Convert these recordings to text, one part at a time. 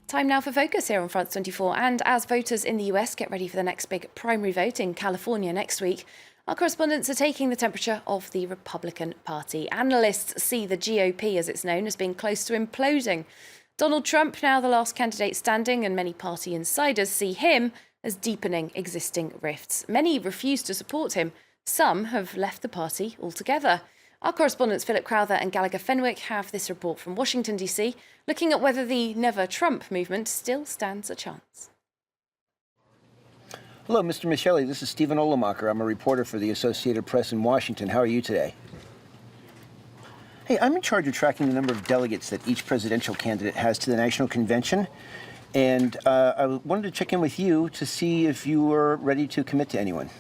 Time now for Focus here on France 24. And as voters in the US get ready for the next big primary vote in California next week, our correspondents are taking the temperature of the Republican Party. Analysts see the GOP, as it's known, as being close to imploding. Donald Trump, now the last candidate standing, and many party insiders see him as deepening existing rifts. Many refuse to support him. Some have left the party altogether. Our correspondents Philip Crowther and Gallagher Fenwick have this report from Washington, D.C., looking at whether the Never Trump movement still stands a chance. Hello, Mr. Michelli. This is Stephen Olemacher. I'm a reporter for the Associated Press in Washington. How are you today? Hey, I'm in charge of tracking the number of delegates that each presidential candidate has to the National Convention. And I wanted to check in with you to see if you were ready to commit to anyone.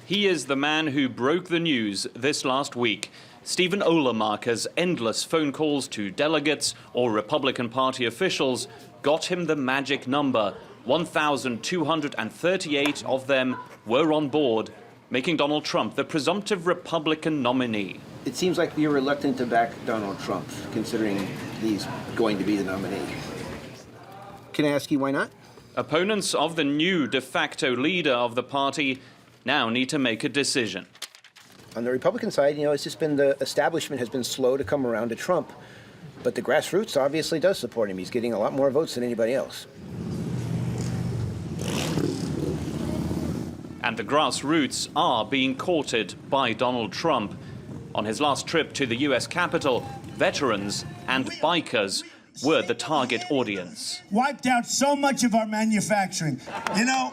He is the man who broke the news this last week. Stephen Olemacher's endless phone calls to delegates or Republican Party officials got him the magic number. 1,238 of them were on board, making Donald Trump the presumptive Republican nominee. It seems like you're reluctant to back Donald Trump, considering he's going to be the nominee. Can I ask you why not? Opponents of the new de facto leader of the party now need to make a decision. On the Republican side, it's just been the establishment has been slow to come around to Trump, but the grassroots obviously does support him. He's getting a lot more votes than anybody else. And the grassroots are being courted by Donald Trump. On his last trip to the US Capitol, veterans and bikers were the target audience. Wiped out so much of our manufacturing.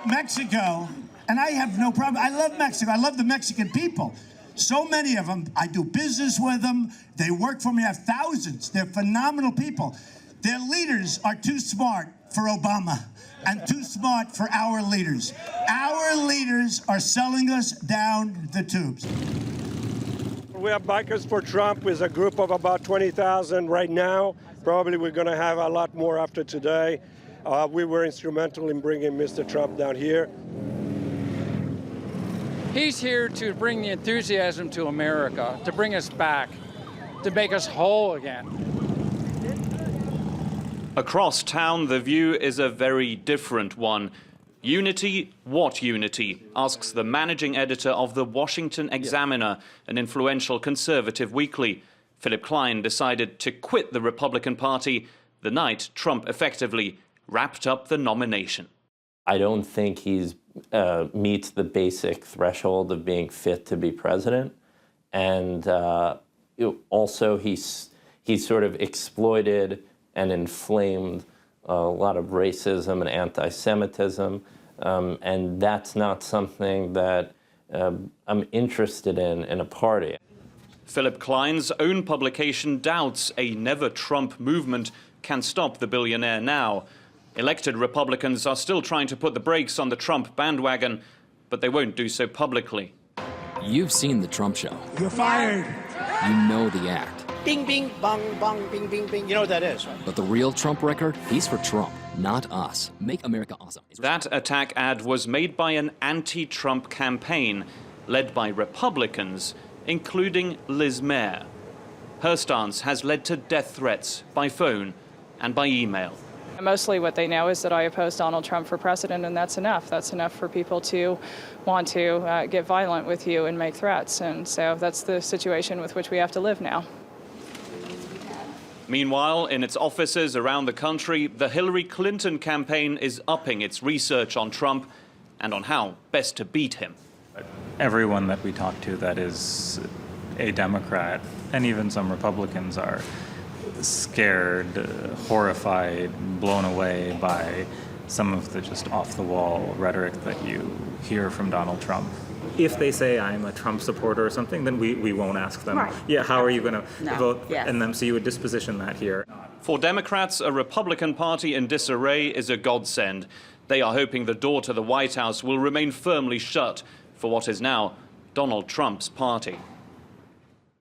Mexico, and I have no problem. I love Mexico. I love the Mexican people. So many of them, I do business with them. They work for me. I have thousands. They're phenomenal people. Their leaders are too smart for Obama and too smart for our leaders. Our leaders are selling us down the tubes. We have Bikers for Trump with a group of about 20,000 right now. Probably we're going to have a lot more after today. We were instrumental in bringing Mr. Trump down here. He's here to bring the enthusiasm to America, to bring us back, to make us whole again. Across town, the view is a very different one. Unity? What unity? Asks the managing editor of the Washington Examiner, an influential conservative weekly. Philip Klein decided to quit the Republican Party the night Trump effectively wrapped up the nomination. I don't think he's meets the basic threshold of being fit to be president, and also he's sort of exploited and inflamed a lot of racism and anti-Semitism, and that's not something that I'm interested in a party. Philip Klein's own publication doubts a Never Trump movement can stop the billionaire now. Elected Republicans are still trying to put the brakes on the Trump bandwagon, but they won't do so publicly. You've seen the Trump show. You're fired. You know the act. Bing, bing, bong, bong, bing, bing, bing. You know what that is, right? But the real Trump record, he's for Trump, not us. Make America awesome. That attack ad was made by an anti-Trump campaign led by Republicans, including Liz Mayer. Her stance has led to death threats by phone and by email. Mostly what they know is that I oppose Donald Trump for president, and that's enough. That's enough for people to want to get violent with you and make threats. And so that's the situation with which we have to live now. Meanwhile, in its offices around the country, the Hillary Clinton campaign is upping its research on Trump and on how best to beat him. Everyone that we talk to that is a Democrat, and even some Republicans, are scared, horrified, blown away by some of the just off-the-wall rhetoric that you hear from Donald Trump. If they say I'm a Trump supporter or something, then we won't ask them, how are you going to vote? Yes. And then so you would disposition that here. For Democrats, a Republican Party in disarray is a godsend. They are hoping the door to the White House will remain firmly shut for what is now Donald Trump's party.